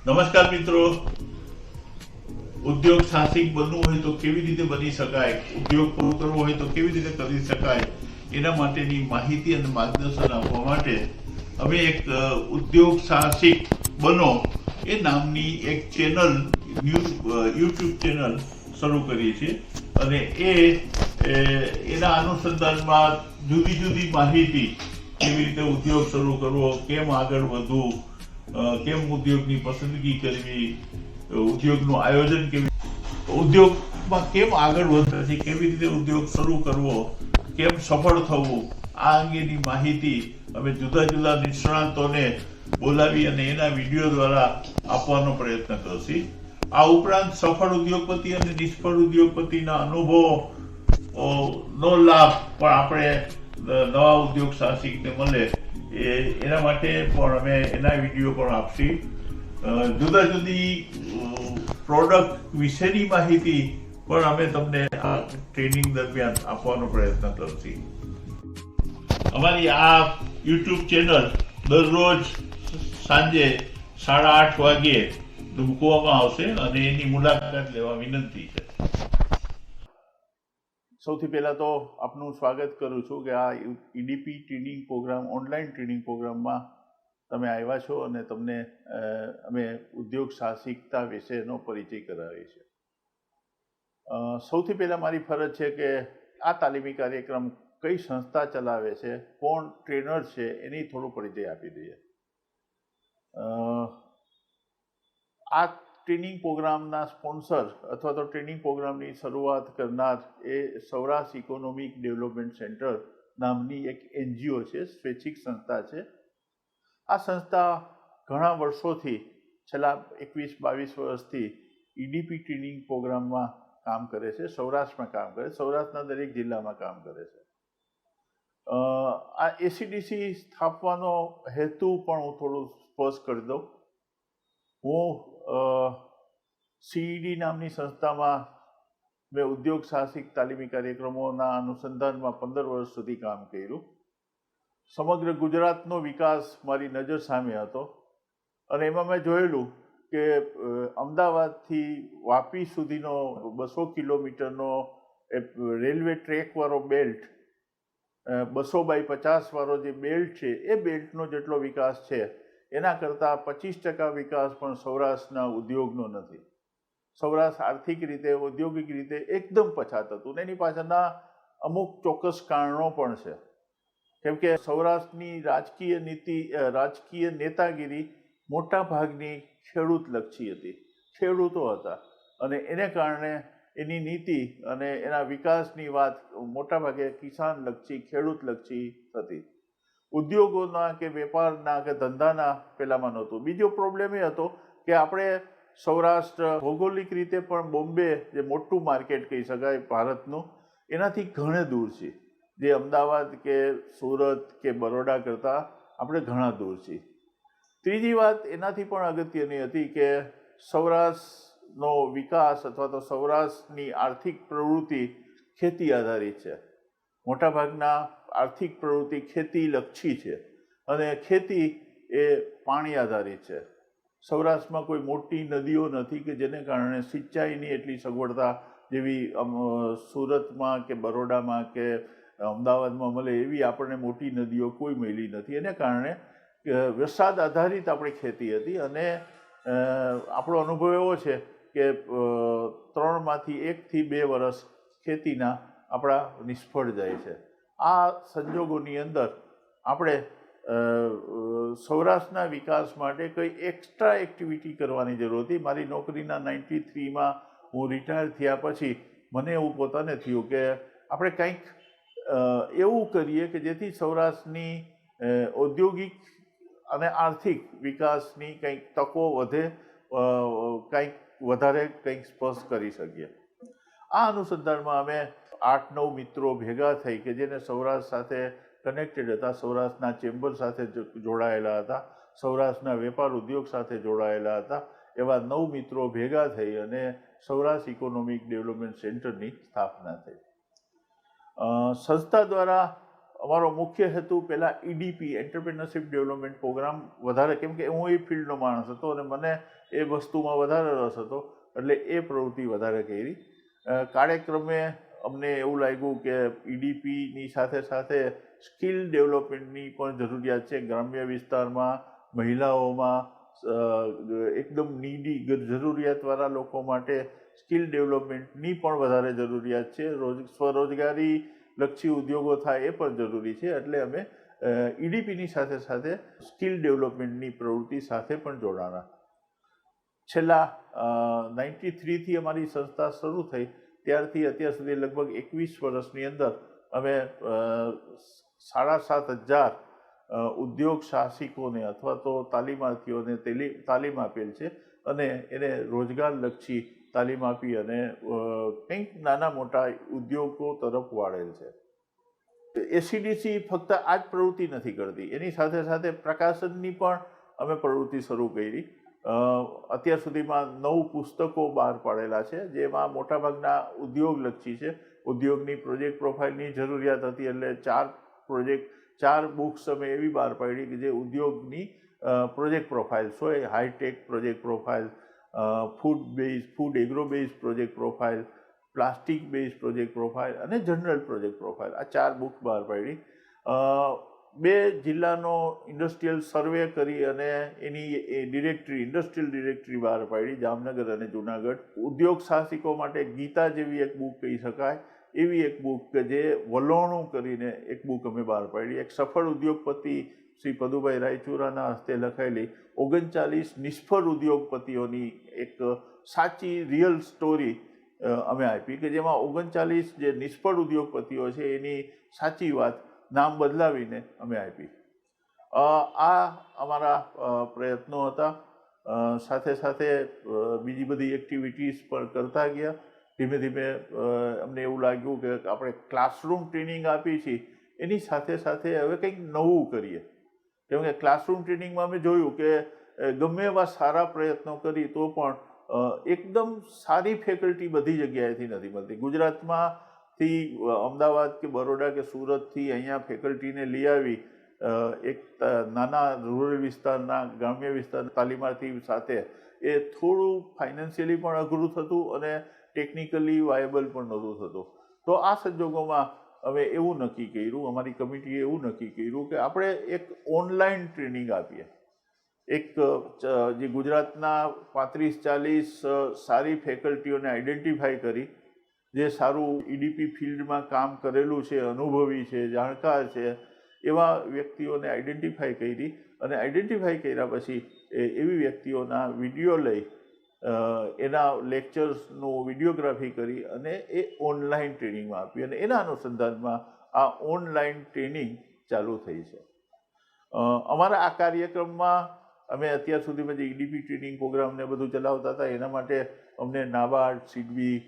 નમસ્કાર મિત્રો, ઉદ્યોગ સાહસિક બનવું હોય તો કેવી રીતે બની શકાય, ઉદ્યોગ પૂરો કરવો હોય તો કેવી રીતે કરી શકાય, એના માટેની માહિતી અને માર્ગદર્શન આપવા માટે અમે એક ઉદ્યોગ સાહસિક બનો એ નામની એક ચેનલ, યુટ્યુબ ચેનલ શરૂ કરી છે. અને એના અનુસંધાનમાં જુદી જુદી માહિતી, કેવી રીતે ઉદ્યોગ શરૂ કરવો, કેમ આગળ વધવું, કેમ ઉદ્યોગની પસંદગી કરવી, ઉદ્યોગનું આયોજન ઉદ્યોગમાં કેમ આગળ વધવાથી કેવી રીતે ઉદ્યોગ શરૂ કરવો, કેમ સફળ થવું, આ અંગેની માહિતી અમે જુદા જુદા નિષ્ણાતોને બોલાવી અને એના વિડીયો દ્વારા આપવાનો પ્રયત્ન કરશી. આ ઉપરાંત સફળ ઉદ્યોગપતિ અને નિષ્ફળ ઉદ્યોગપતિના અનુભવો નો લાભ પણ આપણે નવા ઉદ્યોગ સાહસિકને મળે એના માટે પણ અમે એના વિડીયો પણ આપશી. જુદા જુદી પ્રોડક્ટ વિશેની માહિતી પણ અમે તમને આ ટ્રેનિંગ દરમિયાન આપવાનો પ્રયત્ન કરશી. અમારી આ યુટ્યુબ ચેનલ દરરોજ સાંજે 8:30 વાગ્યે મૂકવામાં આવશે અને એની મુલાકાત લેવા વિનંતી છે. સૌથી પહેલા તો આપનું સ્વાગત કરું છું કે આ ઈડીપી ટ્રેનિંગ પ્રોગ્રામ, ઓનલાઈન ટ્રેનિંગ પ્રોગ્રામમાં તમે આવ્યા છો અને તમને અમે ઉદ્યોગ સાહસિકતા વિશેનો પરિચય કરાવીએ છીએ. સૌથી પહેલા મારી ફરજ છે કે આ તાલીમી કાર્યક્રમ કઈ સંસ્થા ચલાવે છે, કોણ ટ્રેનર છે, એની થોડો પરિચય આપી દઈએ. આ ટ્રેનિંગ પ્રોગ્રામના સ્પોન્સર અથવા તો ટ્રેનિંગ પ્રોગ્રામની શરૂઆત કરનાર એ સૌરાષ્ટ્ર ઇકોનોમિક ડેવલપમેન્ટ સેન્ટર નામની એક NGO છે, સ્વૈચ્છિક સંસ્થા છે. આ સંસ્થા ઘણા વર્ષોથી, છેલ્લા 21-22 વર્ષથી ઈડીપી ટ્રેનિંગ પ્રોગ્રામમાં કામ કરે છે, સૌરાષ્ટ્રમાં કામ કરે છે, સૌરાષ્ટ્રના દરેક જિલ્લામાં કામ કરે છે. આ ACDC સ્થાપવાનો હેતુ પણ હું થોડું સ્પષ્ટ કરી દઉં. હું CED નામની સંસ્થામાં મેં ઉદ્યોગ સાહસિક તાલીમી કાર્યક્રમોના અનુસંધાનમાં 15 વર્ષ સુધી કામ કર્યું. સમગ્ર ગુજરાતનો વિકાસ મારી નજર સામે હતો અને એમાં મેં જોયેલું કે અમદાવાદથી વાપી સુધીનો 200 કિલોમીટરનો રેલવે ટ્રેકવાળો બેલ્ટ, 200x50 વાળો જે બેલ્ટ છે, એ બેલ્ટનો જેટલો વિકાસ છે એના કરતાં 25% વિકાસ પણ સૌરાષ્ટ્રના ઉદ્યોગનો નથી. સૌરાષ્ટ્ર આર્થિક રીતે, ઔદ્યોગિક રીતે એકદમ પછાત હતું ને એની પાછળના અમુક ચોક્કસ કારણો પણ છે. કેમ કે સૌરાષ્ટ્રની રાજકીય નેતાગીરી મોટા ભાગની ખેડૂતલક્ષી હતી, ખેડૂતો હતા અને એને કારણે એની નીતિ અને એના વિકાસની વાત મોટાભાગે કિસાનલક્ષી, ખેડૂતલક્ષી હતી. ઉદ્યોગોના કે વેપારના કે ધંધાના પેલામાં નહોતું. બીજો પ્રોબ્લેમ એ હતો કે આપણે સૌરાષ્ટ્ર ભૌગોલિક રીતે પણ બોમ્બે, જે મોટું માર્કેટ કહી શકાય ભારતનું, એનાથી ઘણે દૂર છે. જે અમદાવાદ કે સુરત કે બરોડા કરતાં આપણે ઘણા દૂર છીએ. ત્રીજી વાત એનાથી પણ અગત્યની હતી કે સૌરાષ્ટ્રનો વિકાસ અથવા તો સૌરાષ્ટ્રની આર્થિક પ્રવૃત્તિ ખેતી આધારિત છે. મોટાભાગના આર્થિક પ્રવૃત્તિ ખેતીલક્ષી છે અને ખેતી એ પાણી આધારિત છે. સૌરાષ્ટ્રમાં કોઈ મોટી નદીઓ નથી કે જેને કારણે સિંચાઈની એટલી સગવડતા જેવી સુરતમાં કે બરોડામાં કે અમદાવાદમાં મળે એવી આપણને મોટી નદીઓ કોઈ મળી નથી. એને કારણે વરસાદ આધારિત આપણી ખેતી હતી અને આપણો અનુભવ એવો છે કે 3માંથી 1 થી 2 વર્ષ ખેતીના આપણા નિષ્ફળ જાય છે. આ સંજોગોની અંદર આપણે સૌરાષ્ટ્રના વિકાસ માટે કંઈ એક્સ્ટ્રા એક્ટિવિટી કરવાની જરૂર હતી. મારી નોકરીના 93માં હું રિટાયર થયા પછી મને એવું પોતાને થયું કે આપણે કંઈક એવું કરીએ કે જેથી સૌરાષ્ટ્રની ઔદ્યોગિક અને આર્થિક વિકાસની કંઈક તકો વધે, કંઈક વધારે કંઈક સ્પષ્ટ કરી શકીએ. આ અનુસંધાનમાં અમે 8-9 મિત્રો ભેગા થઈ કે જેને સૌરાષ્ટ્ર સાથે કનેક્ટેડ હતા, સૌરાષ્ટ્રના ચેમ્બર સાથે જોડાયેલા હતા, સૌરાષ્ટ્રના વેપાર ઉદ્યોગ સાથે જોડાયેલા હતા. એવા 9 મિત્રો ભેગા થઈ અને સૌરાષ્ટ્ર ઇકોનોમિક ડેવલપમેન્ટ સેન્ટરની સ્થાપના થઈ. સંસ્થા દ્વારા અમારો મુખ્ય હેતુ પહેલાં EDP એન્ટરપ્રિનરશિપ ડેવલપમેન્ટ પ્રોગ્રામ વધારે, કેમ કે હું એ ફિલ્ડનો માણસ હતો અને મને એ વસ્તુમાં વધારે રસ હતો, એટલે એ પ્રવૃત્તિ વધારે કરી. કાર્યક્રમે અમને એવું લાગ્યું કે EDPની સાથે સાથે સ્કિલ ડેવલપમેન્ટની પણ જરૂરિયાત છે. ગ્રામ્ય વિસ્તારમાં મહિલાઓમાં એકદમ નીડી જરૂરિયાતવાળા લોકો માટે સ્કિલ ડેવલપમેન્ટની પણ વધારે જરૂરિયાત છે. સ્વરોજગારી લક્ષી ઉદ્યોગો થાય એ પણ જરૂરી છે. એટલે અમે EDPની સાથે સાથે સ્કિલ ડેવલપમેન્ટની પ્રવૃત્તિ સાથે પણ જોડાણા. છેલ્લા 93થી અમારી સંસ્થા શરૂ થઈ ત્યારથી અત્યાર સુધી લગભગ 21 વર્ષની અંદર અમે 7,500 ઉદ્યોગ સાહસિકોને અથવા તો તાલીમાર્થીઓને તાલીમ આપેલ છે અને એને રોજગારલક્ષી તાલીમ આપી અને કંઈક નાના મોટા ઉદ્યોગો તરફ વાળેલ છે. ACDC ફક્ત આ જ પ્રવૃત્તિ નથી કરતી, એની સાથે સાથે પ્રકાશનની પણ અમે પ્રવૃત્તિ શરૂ કરી. અત્યાર સુધીમાં 9 પુસ્તકો બહાર પાડેલા છે, જેમાં મોટાભાગના ઉદ્યોગલક્ષી છે. ઉદ્યોગની પ્રોજેક્ટ પ્રોફાઇલની જરૂરિયાત હતી એટલે 4 બુક્સ અમે એવી બહાર પાડી કે જે ઉદ્યોગની પ્રોજેક્ટ પ્રોફાઇલ્સ હોય, hi-tech project profile, food agro base project profile, plastic base project profile અને જનરલ પ્રોજેક્ટ પ્રોફાઇલ, આ 4 બુક બહાર પાડી. 2 જિલ્લાનો ઇન્ડસ્ટ્રીયલ સર્વે કરી અને એની ઇન્ડસ્ટ્રીયલ ડિરેક્ટરી બહાર પાડી, જામનગર અને જુનાગઢ. ઉદ્યોગ સાહસિકો માટે ગીતા જેવી એક બુક કહી શકાય એવી એક બુક કે જે વલોણું કરીને એક બુક અમે બહાર પાડી. એક સફળ ઉદ્યોગપતિ શ્રી પદુભાઈ રાયચુરાના હસ્તે લખાયેલી 39 નિષ્ફળ ઉદ્યોગપતિઓની એક સાચી રિયલ સ્ટોરી અમે આપી કે જેમાં 39 જે નિષ્ફળ ઉદ્યોગપતિઓ છે એની સાચી વાત નામ બદલાવીને અમે આપી. આ અમારા પ્રયત્નો હતા. સાથે સાથે બીજી બધી એક્ટિવિટીઝ પણ કરતા ગયા. ધીમે ધીમે અમને એવું લાગ્યું કે આપણે ક્લાસરૂમ ટ્રેનિંગ આપી છે એની સાથે સાથે હવે કંઈક નવું કરીએ. કેમ કે ક્લાસરૂમ ટ્રેનિંગમાં અમે જોયું કે ગમે એવા સારા પ્રયત્નો કરી તો પણ એકદમ સારી ફેકલ્ટી બધી જગ્યાએથી નથી મળતી. ગુજરાતમાંથી અમદાવાદ કે બરોડા કે સુરતથી અહીંયા ફેકલ્ટીને લઈ આવી એક નાના રૂરલ વિસ્તારના ગ્રામ્ય વિસ્તારના તાલીમાર્થી સાથે એ થોડું ફાઇનાન્શિયલી પણ અઘરું થતું અને ટેકનિકલી વાયેબલ પણ નહોતું થતું. તો આ સંજોગોમાં અમે એવું નક્કી કર્યું, અમારી કમિટીએ એવું નક્કી કર્યું કે આપણે એક ઓનલાઈન ટ્રેનિંગ આપીએ. એક જે ગુજરાતના 35-40 સારી ફેકલ્ટીઓને આઈડેન્ટિફાઈ કરી, જે સારું EDP ફિલ્ડમાં કામ કરેલું છે, અનુભવી છે, જાણકાર છે, એવા વ્યક્તિઓને આઈડેન્ટિફાઈ કરી અને આઈડેન્ટિફાઈ કર્યા પછી એવી વ્યક્તિઓના વિડીયો લઈ એના લેક્ચર્સનું વિડીયોગ્રાફી કરી અને એ ઓનલાઈન ટ્રેનિંગમાં આપી અને એના અનુસંધાનમાં આ ઓનલાઈન ટ્રેનિંગ ચાલુ થઈ છે. અમારા આ કાર્યક્રમમાં અમે અત્યાર સુધીમાં જે EDP ટ્રેનિંગ પ્રોગ્રામને બધું ચલાવતા હતા એના માટે અમને NABARD, SIDBI,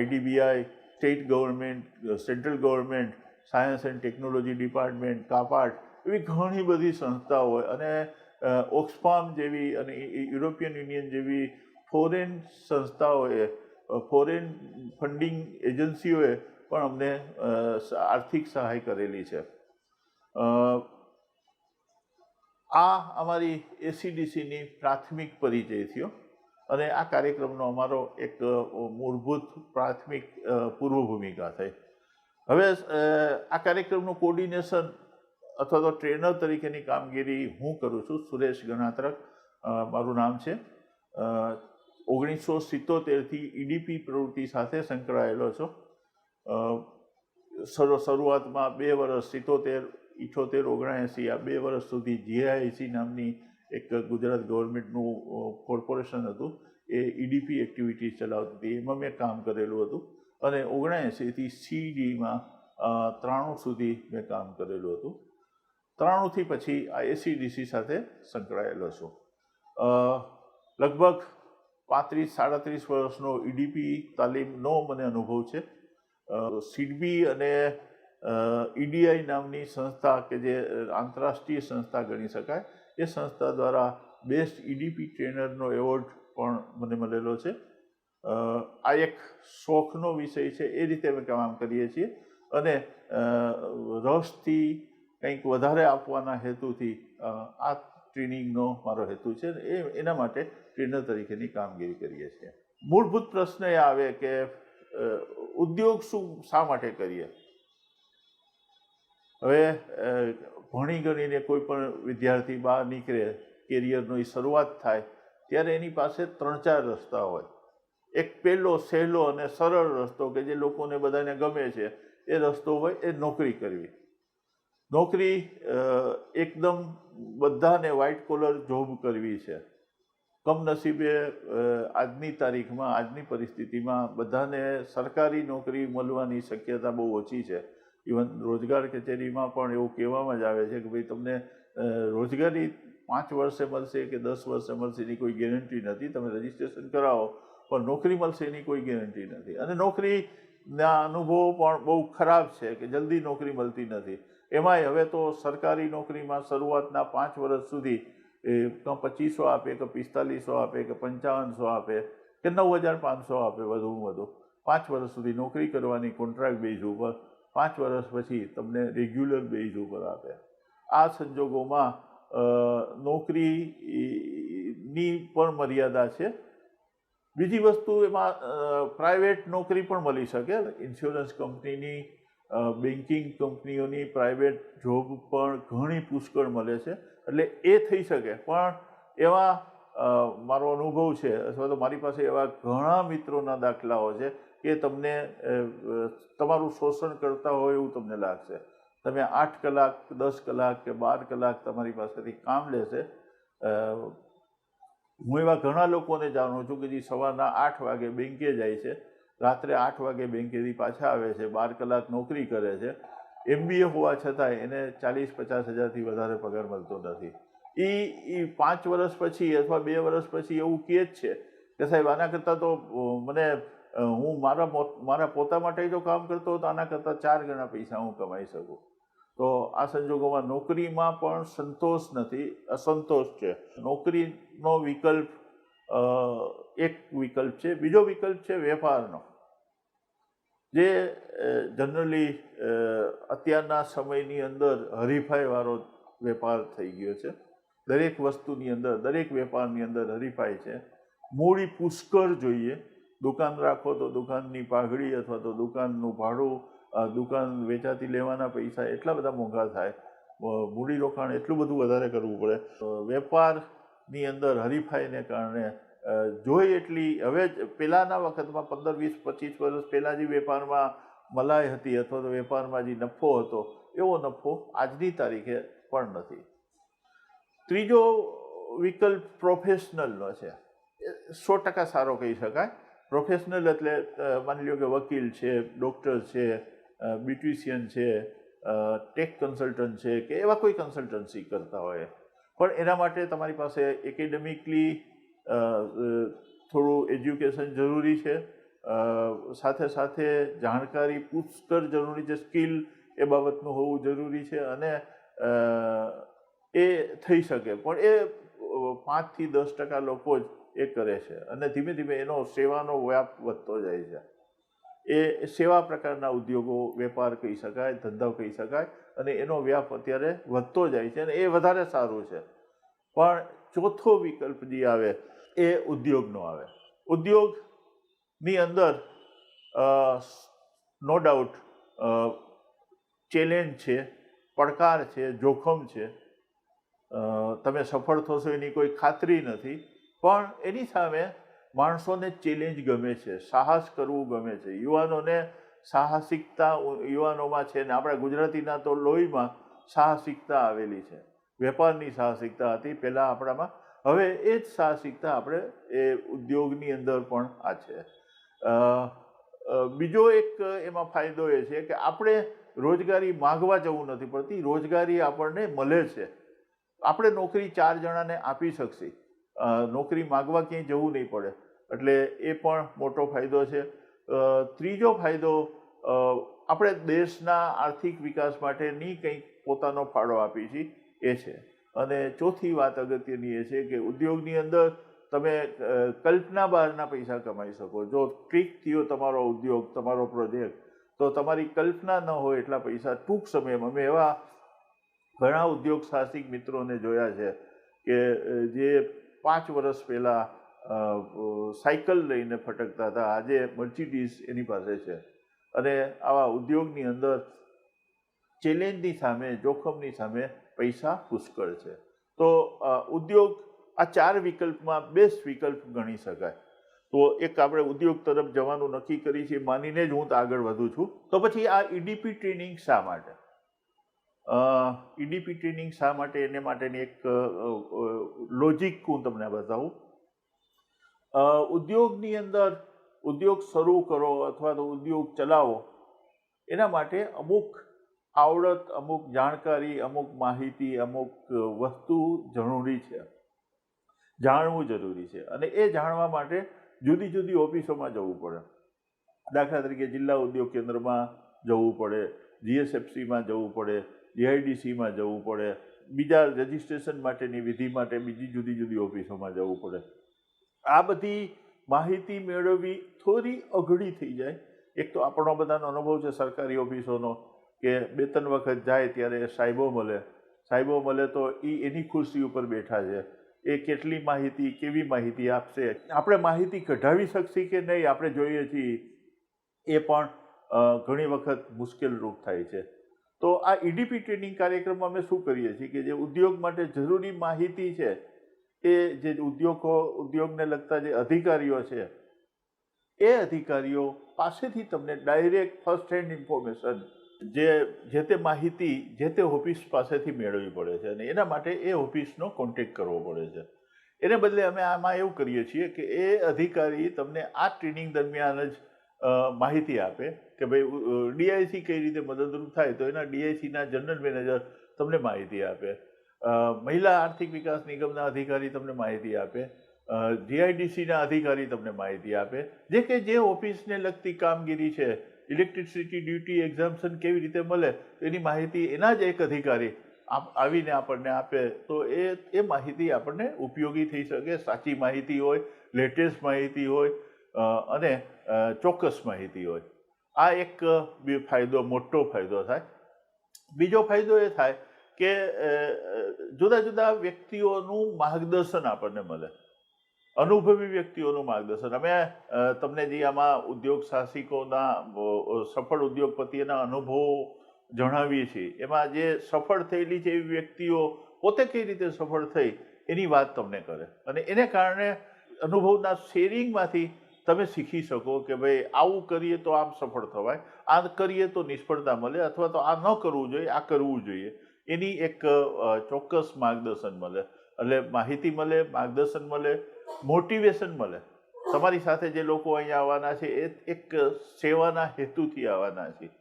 IDBI, state government, central government, science and technology department, CAPART એવી ઘણી બધી સંસ્થાઓ અને ઓક્સફામ જેવી અને યુરોપિયન યુનિયન જેવી ફોરેન સંસ્થાઓએ, ફોરેન ફંડિંગ એજન્સીઓએ પણ અમને આર્થિક સહાય કરેલી છે. આ અમારી ACDCની પ્રાથમિક પરિચય થયો અને આ કાર્યક્રમનો અમારો એક મૂળભૂત પ્રાથમિક પૂર્વ ભૂમિકા થઈ. હવે આ કાર્યક્રમનું કોર્ડિનેશન અથવા તો ટ્રેનર તરીકેની કામગીરી હું કરું છું. સુરેશ ગણાત્રક મારું નામ છે. 1977થી EDP પ્રવૃત્તિ સાથે સંકળાયેલો છું. શરૂઆતમાં 2 વર્ષ 77, 78, 79 આ 2 વર્ષ સુધી GIC નામની એક ગુજરાત ગવર્મેન્ટનું કોર્પોરેશન હતું, એ EDP એક્ટિવિટીઝ ચલાવતી હતી, એમાં મેં કામ કરેલું હતું અને 79થી CDમાં 93 સુધી મેં કામ કરેલું હતું. 93થી પછી આ ACDC સાથે સંકળાયેલો છું. લગભગ 35-37 વર્ષનો EDP તાલીમનો મને અનુભવ છે. સિડબી અને EDI નામની સંસ્થા કે જે આંતરરાષ્ટ્રીય સંસ્થા ગણી શકાય, એ સંસ્થા દ્વારા બેસ્ટ EDP ટ્રેનરનો એવોર્ડ પણ મને મળેલો છે. આ એક શોખનો વિષય છે, એ રીતે અમે કામ કરીએ છીએ અને રસથી કંઈક વધારે આપવાના હેતુથી આ ટ્રેનિંગનો મારો હેતુ છે. એના માટે ટ્રેનર તરીકેની કામગીરી કરીએ છીએ. મૂળભૂત પ્રશ્ન એ આવે કે ઉદ્યોગ શા માટે કરીએ? હવે ભણી ગણીને કોઈ પણ વિદ્યાર્થી બહાર નીકળે, કેરિયરની શરૂઆત થાય ત્યારે એની પાસે 3-4 રસ્તા હોય. એક પહેલો સહેલો અને સરળ રસ્તો કે જે લોકોને બધાને ગમે છે એ રસ્તો હોય એ નોકરી કરવી. નોકરી એકદમ બધાને વ્હાઇટ કોલર જોબ કરવી છે. કમનસીબે આજની તારીખમાં, આજની પરિસ્થિતિમાં બધાને સરકારી નોકરી મળવાની શક્યતા બહુ ઓછી છે. ઇવન રોજગાર કચેરીમાં પણ એવું કહેવામાં જ આવે છે કે ભાઈ તમને રોજગારી 5 વર્ષે મળશે કે 10 વર્ષે મળશે એની કોઈ ગેરંટી નથી. તમે રજીસ્ટ્રેશન કરાવો પણ નોકરી મળશે એની કોઈ ગેરંટી નથી. અને નોકરીના અનુભવો પણ બહુ ખરાબ છે કે જલ્દી નોકરી મળતી નથી. એમાંય હવે તો સરકારી નોકરીમાં શરૂઆતના 5 વર્ષ સુધી કે 2500 આપે કે 4500 આપે કે 5500 આપે કે 9500 આપે વધુમાં વધુ. 5 વર્ષ સુધી નોકરી કરવાની કોન્ટ્રાક્ટ બેઝ ઉપર, 5 વર્ષ પછી તમને રેગ્યુલર બેઝ ઉપર આપે. આ સંજોગોમાં નોકરીની પણ મર્યાદા છે. બીજી વસ્તુ એમાં પ્રાઇવેટ નોકરી પણ મળી શકે. ઇન્સ્યોરન્સ કંપનીની, બેન્કિંગ કંપનીઓની પ્રાઇવેટ જોબ પણ ઘણી પુષ્કળ મળે છે. એટલે એ થઈ શકે. પણ એવા મારો અનુભવ છે અથવા તો મારી પાસે એવા ઘણા મિત્રોના દાખલાઓ છે કે તમને તમારું શોષણ કરતા હોય એવું તમને લાગશે. તમે 8 કલાક, 10 કલાક કે 12 કલાક તમારી પાસેથી કામ લેશે. હું એવા ઘણા લોકોને જાણું છું કે જે સવારના 8 વાગે બેંકે જાય છે, રાત્રે 8 વાગે બેંકેથી પાછા આવે છે, 12 કલાક નોકરી કરે છે. MBA હોવા છતાંય એને 40-50 હજારથી વધારે પગાર મળતો નથી. એ 5 વર્ષ પછી અથવા 2 વર્ષ પછી એવું કહે જ છે કે સાહેબ આના કરતાં તો મને હું મારા પોતા માટે જો કામ કરતો હતો આના કરતાં 4 ગણા પૈસા હું કમાઈ શકું. તો આ સંજોગોમાં નોકરીમાં પણ સંતોષ નથી, અસંતોષ છે. નોકરીનો વિકલ્પ એક વિકલ્પ છે. બીજો વિકલ્પ છે વેપારનો, જે જનરલી અત્યારના સમયની અંદર હરીફાઈવાળો વેપાર થઈ ગયો છે. દરેક વસ્તુની અંદર, દરેક વેપારની અંદર હરીફાઈ છે. મૂડી પુષ્કળ જોઈએ. દુકાન રાખો તો દુકાનની પાઘડી અથવા તો દુકાનનું ભાડું, દુકાન વેચાતી લેવાના પૈસા એટલા બધા મોંઘા થાય, મૂડીરોકાણ એટલું બધું વધારે કરવું પડે. વેપારની અંદર હરીફાઈને કારણે જોઈ એટલી, હવે પહેલાંના વખતમાં 15, 20, 25 વર્ષ પહેલાં જે વેપારમાં મલાઈ હતી અથવા તો વેપારમાં જે નફો હતો એવો નફો આજની તારીખે પણ નથી. ત્રીજો વિકલ્પ પ્રોફેશનલનો છે. 100% સારો કહી શકાય. પ્રોફેશનલ એટલે માની લો કે વકીલ છે, ડૉક્ટર છે, બ્યુટિશિયન છે, ટેક કન્સલ્ટન્ટ છે કે એવા કોઈ કન્સલ્ટન્સી કરતા હોય. પણ એના માટે તમારી પાસે એકેડેમિકલી થોડું એજ્યુકેશન જરૂરી છે. સાથે સાથે જાણકારી પુષ્કળ જરૂરી છે. સ્કિલ એ બાબતનું હોવું જરૂરી છે. અને એ થઈ શકે. પણ એ 5 થી 10% લોકો જ એ કરે છે. અને ધીમે ધીમે એનો સેવાનો વ્યાપ વધતો જાય છે. એ સેવા પ્રકારના ઉદ્યોગો, વેપાર કહી શકાય, ધંધો કહી શકાય. અને એનો વ્યાપ અત્યારે વધતો જાય છે અને એ વધારે સારું છે. પણ ચોથો વિકલ્પ જે આવે એ ઉદ્યોગનો આવે. ઉદ્યોગની અંદર નો ડાઉટ ચેલેન્જ છે, પડકાર છે, જોખમ છે. તમે સફળ થશો એની કોઈ ખાતરી નથી. પણ એની સામે માણસોને ચેલેન્જ ગમે છે, સાહસ કરવું ગમે છે. યુવાનોને સાહસિકતા યુવાનોમાં છે ને આપણા ગુજરાતીના તો લોહીમાં સાહસિકતા આવેલી છે. વેપારની સાહસિકતા હતી પહેલાં આપણામાં. હવે એ જ સાહસિકતા આપણે એ ઉદ્યોગની અંદર પણ આ છે. બીજો એક એમાં ફાયદો એ છે કે આપણે રોજગારી માગવા જવું નથી પડતી. રોજગારી આપણને મળે છે. આપણે નોકરી 4 જણાને આપી શકશે. નોકરી માગવા ક્યાંય જવું નહીં પડે. એટલે એ પણ મોટો ફાયદો છે. ત્રીજો ફાયદો, આપણે દેશના આર્થિક વિકાસ માટેની કંઈક પોતાનો ફાળો આપી છીએ એ છે. અને ચોથી વાત અગત્યની એ છે કે ઉદ્યોગની અંદર તમે કલ્પના બહારના પૈસા કમાઈ શકો. જો ક્લિક થયો તમારો ઉદ્યોગ, તમારો પ્રોજેક્ટ, તો તમારી કલ્પના ન હોય એટલા પૈસા ટૂંક સમયમાં. અમે એવા ઘણા ઉદ્યોગ સાહસિક મિત્રોને જોયા છે કે જે 5 વર્ષ પહેલાં સાયકલ લઈને ફટકતા હતા, આજે મર્સિડીઝ એની પાસે છે. અને આવા ઉદ્યોગની અંદર ચેલેન્જની સામે, જોખમની સામે પૈસા પુષ્કળ છે. તો ઉદ્યોગ આ 4 વિકલ્પમાં બેસ્ટ વિકલ્પ ગણી શકાય. તો એક આપણે ઉદ્યોગ તરફ જવાનું નક્કી કરી છે, માનીને જ હું આગળ વધું છું. તો પછી આ ઈડીપી ટ્રેનિંગ શા માટે? ઈડીપી ટ્રેનિંગ શા માટે, એને માટેની એક લોજિક હું તમને બતાવું. ઉદ્યોગની અંદર ઉદ્યોગ શરૂ કરો અથવા તો ઉદ્યોગ ચલાવો, એના માટે અમુક આવડત, અમુક જાણકારી, અમુક માહિતી, અમુક વસ્તુ જરૂરી છે, જાણવું જરૂરી છે. અને એ જાણવા માટે જુદી જુદી ઓફિસોમાં જવું પડે. દાખલા તરીકે જિલ્લા ઉદ્યોગ કેન્દ્રમાં જવું પડે, જીએસએફસીમાં જવું પડે, જીઆઈડીસીમાં જવું પડે, બીજા રજિસ્ટ્રેશન માટેની વિધિ માટે બીજી જુદી જુદી ઓફિસોમાં જવું પડે. આ બધી માહિતી મેળવવી થોડી અઘરી થઈ જાય. એક તો આપણો બધાનો અનુભવ છે સરકારી ઓફિસોનો કે 2-3 વખત જાય ત્યારે સાહેબો મળે તો એની ખુરશી ઉપર બેઠા છે. એ કેટલી માહિતી, કેવી માહિતી આપશે, આપણે માહિતી કઢાવી શકશે કે નહીં, આપણે જોઈએ છીએ, એ પણ ઘણી વખત મુશ્કેલ રૂપ થાય છે. તો આ ઈડીપી ટ્રેનિંગ કાર્યક્રમમાં અમે શું કરીએ છીએ કે જે ઉદ્યોગ માટે જરૂરી માહિતી છે, એ જે ઉદ્યોગને લગતા જે અધિકારીઓ છે, એ અધિકારીઓ પાસેથી તમને ડાયરેક્ટ ફર્સ્ટ હેન્ડ ઇન્ફોર્મેશન, જે તે માહિતી જે તે ઓફિસ પાસેથી મેળવવી પડે છે. અને એના માટે એ ઓફિસનો કોન્ટેક્ટ કરવો પડે છે. એને બદલે અમે આમાં એવું કરીએ છીએ કે એ અધિકારી તમને આ ટ્રેનિંગ દરમિયાન જ માહિતી આપે કે ભાઈ ડીઆઈસી કઈ રીતે મદદરૂપ થાય, તો એના ડીઆઈસીના જનરલ મેનેજર તમને માહિતી આપે, મહિલા આર્થિક વિકાસ નિગમના અધિકારી તમને માહિતી આપે, જીઆઈડીસીના અધિકારી તમને માહિતી આપે. જે ઓફિસને લગતી કામગીરી છે, ઇલેક્ટ્રિસિટી ડ્યુટી એક્ઝામ્પશન કેવી રીતે મળે, એની માહિતી એના જ એક અધિકારી આવીને આપણને આપે. તો એ માહિતી આપણને ઉપયોગી થઈ શકે, સાચી માહિતી હોય, લેટેસ્ટ માહિતી હોય અને ચોક્કસ માહિતી હોય. આ એક ફાયદો, મોટો ફાયદો થાય. બીજો ફાયદો એ થાય કે જુદા જુદા વ્યક્તિઓનું માર્ગદર્શન આપણને મળે, અનુભવી વ્યક્તિઓનું માર્ગદર્શન. અમે તમને જે આમાં ઉદ્યોગ સાહસિકોના, સફળ ઉદ્યોગપતિઓના અનુભવો જણાવીએ છીએ, એમાં જે સફળ થયેલી છે એવી વ્યક્તિઓ પોતે કઈ રીતે સફળ થઈ એની વાત તમને કરે. અને એને કારણે અનુભવના શેરિંગમાંથી તમે શીખી શકો કે ભાઈ આવું કરીએ તો આમ સફળ થવાય, આ કરીએ તો નિષ્ફળતા મળે, અથવા તો આ ન કરવું જોઈએ, આ કરવું જોઈએ. એની એક ચોક્કસ માર્ગદર્શન મળે. એટલે માહિતી મળે, માર્ગદર્શન મળે, મોટિવેશન મળે. તમારી સાથે જે લોકો અહીંયા આવવાના છે એ એક સેવાના હેતુથી આવવાના છે.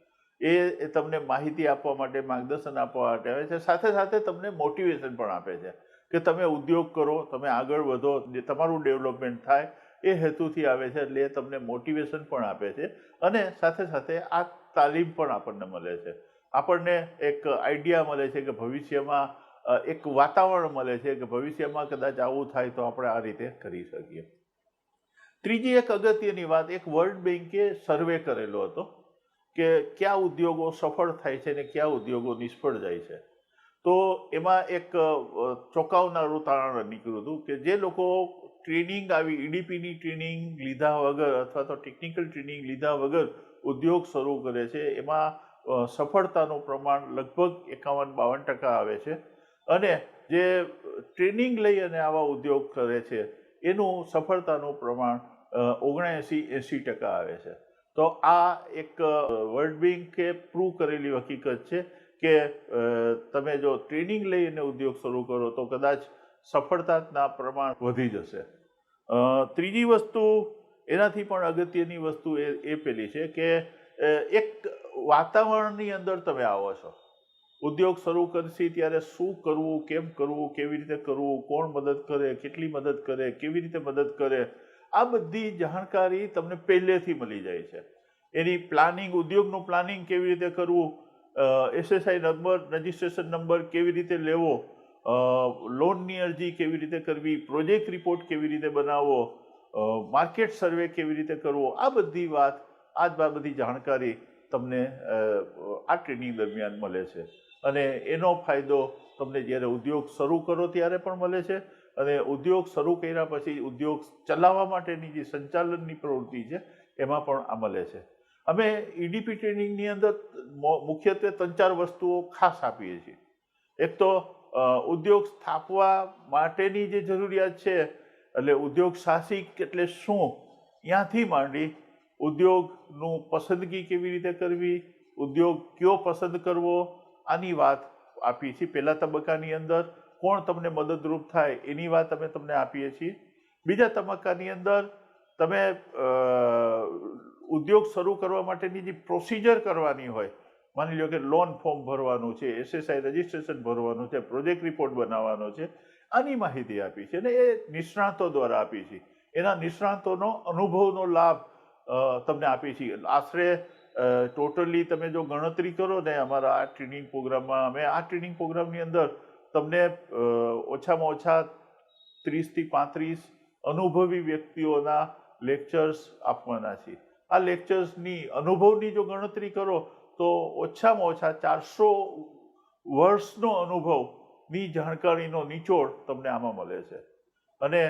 એ તમને માહિતી આપવા માટે, માર્ગદર્શન આપવા માટે આવે છે. સાથે સાથે તમને મોટિવેશન પણ આપે છે કે તમે ઉદ્યોગ કરો, તમે આગળ વધો, તમારું ડેવલપમેન્ટ થાય, એ હેતુથી આવે છે. એટલે એ તમને મોટિવેશન પણ આપે છે. અને સાથે સાથે આ તાલીમ પણ આપણને મળે છે. આપણને એક આઈડિયા મળે છે કે ભવિષ્યમાં એક વાતાવરણ મળે છે કે ભવિષ્યમાં કદાચ આવું થાય તો આપણે આ રીતે કરી શકીએ. ત્રીજી એક અગત્યની વાત, એક વર્લ્ડ બેંકે સર્વે કરેલો હતો કે કયા ઉદ્યોગો સફળ થાય છે અને કયા ઉદ્યોગો નિષ્ફળ જાય છે. તો એમાં એક ચોંકાવનારું તારણ નીકળ્યું હતું કે જે લોકો ટ્રેનિંગ આવી ઈડીપીની ટ્રેનિંગ લીધા વગર અથવા તો ટેકનિકલ ટ્રેનિંગ લીધા વગર ઉદ્યોગ શરૂ કરે છે, એમાં સફળતાનું પ્રમાણ લગભગ 51-52% આવે છે. અને જે ટ્રેનિંગ લઈ અને આવા ઉદ્યોગ કરે છે એનું સફળતાનું પ્રમાણ 79-80% આવે છે. તો આ એક વર્લ્ડ બેંકે પ્રૂવ કરેલી હકીકત છે કે તમે જો ટ્રેનિંગ લઈ અને ઉદ્યોગ શરૂ કરો તો કદાચ સફળતાના પ્રમાણ વધી જશે. ત્રીજી વસ્તુ, એનાથી પણ અગત્યની વસ્તુ એ પેલી છે કે એક વાતાવરણની અંદર તમે આવો છો. ઉદ્યોગ શરૂ કરશી ત્યારે શું કરવું, કેમ કરવું, કેવી રીતે કરવું, કોણ મદદ કરે, કેટલી મદદ કરે, કેવી રીતે મદદ કરે, આ બધી જાણકારી તમને પહેલેથી મળી જાય છે. એની પ્લાનિંગ, ઉદ્યોગનું પ્લાનિંગ કેવી રીતે કરવું, એસએસઆઈ નંબર, રજિસ્ટ્રેશન નંબર કેવી રીતે લેવો, લોનની અરજી કેવી રીતે કરવી, પ્રોજેક્ટ રિપોર્ટ કેવી રીતે બનાવવો, માર્કેટ સર્વે કેવી રીતે કરવો, આ બધી જાણકારી તમને આ ટ્રેનિંગ દરમિયાન મળે છે અને એનો ફાયદો તમને જ્યારે ઉદ્યોગ શરૂ કરો ત્યારે પણ મળે છે અને ઉદ્યોગ શરૂ કર્યા પછી ઉદ્યોગ ચલાવવા માટેની જે સંચાલનની પ્રવૃત્તિ છે એમાં પણ આ મળે છે. અમે ઈડીપી ટ્રેનિંગની અંદર મુખ્યત્વે 3-4 વસ્તુઓ ખાસ આપીએ છીએ. એક તો ઉદ્યોગ સ્થાપવા માટેની જે જરૂરિયાત છે, એટલે ઉદ્યોગ સાહસિક એટલે શું, ત્યાંથી માંડી ઉદ્યોગનું પસંદગી કેવી રીતે કરવી, ઉદ્યોગ કયો પસંદ કરવો, આની વાત આપીએ છીએ. પહેલા તબક્કાની અંદર કોણ તમને મદદરૂપ થાય એની વાત અમે તમને આપીએ છીએ. બીજા તબક્કાની અંદર તમે ઉદ્યોગ શરૂ કરવા માટેની જે પ્રોસિજર કરવાની હોય, માની લો કે લોન ફોર્મ ભરવાનું છે, SSI રજિસ્ટ્રેશન ભરવાનું છે, પ્રોજેક્ટ રિપોર્ટ બનાવવાનો છે, આની માહિતી આપી છે અને એ નિષ્ણાતો દ્વારા આપી છે. એના નિષ્ણાતોનો અનુભવનો લાભ તમને આપી છીએ. આશરે ટોટલી તમે જો ગણતરી કરો ને અમારા આ ટ્રેનિંગ પ્રોગ્રામમાં, અમે આ ટ્રેનિંગ પ્રોગ્રામની અંદર તમને ઓછામાં ઓછા 30થી 35 અનુભવી વ્યક્તિઓના લેક્ચર્સ આપવાના છે. આ લેક્ચર્સની અનુભવની જો ગણતરી કરો તો ઓછામાં ઓછા 400 વર્ષનો અનુભવની જાણકારીનો નિચોડ તમને આમાં મળે છે. અને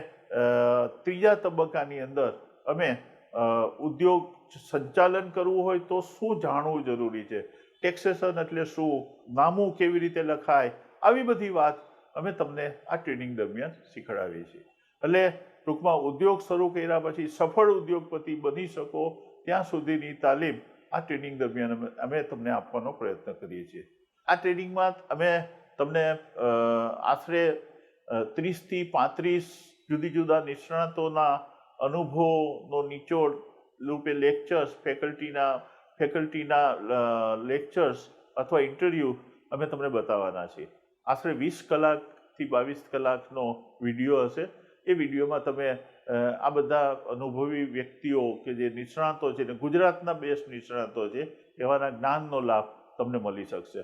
ત્રીજા તબક્કાની અંદર અમે ઉદ્યોગ સંચાલન કરવું હોય તો શું જાણવું જરૂરી છે, ટેક્સેશન એટલે શું, નામું કેવી રીતે લખાય, આવી બધી વાત અમે તમને આ ટ્રેનિંગ દરમિયાન શીખવાડીએ છીએ. એટલે ટૂંકમાં ઉદ્યોગ શરૂ કર્યા પછી સફળ ઉદ્યોગપતિ બની શકો ત્યાં સુધીની તાલીમ આ ટ્રેનિંગ દરમિયાન અમે તમને આપવાનો પ્રયત્ન કરીએ છીએ. આ ટ્રેનિંગમાં અમે તમને આશરે 30થી 35 જુદી જુદા નિષ્ણાતોના અનુભવનો નિચોડ રૂપે લેક્ચર્સ, ફેકલ્ટીના લેક્ચર્સ અથવા ઇન્ટરવ્યૂ અમે તમને બતાવવાના છીએ. આશરે 20 કલાકથી 22 કલાકનો વિડીયો હશે. એ વિડીયોમાં તમે આ બધા અનુભવી વ્યક્તિઓ કે જે નિષ્ણાતો છે ને ગુજરાતના બેસ્ટ નિષ્ણાતો છે એવાના જ્ઞાનનો લાભ તમને મળી શકશે.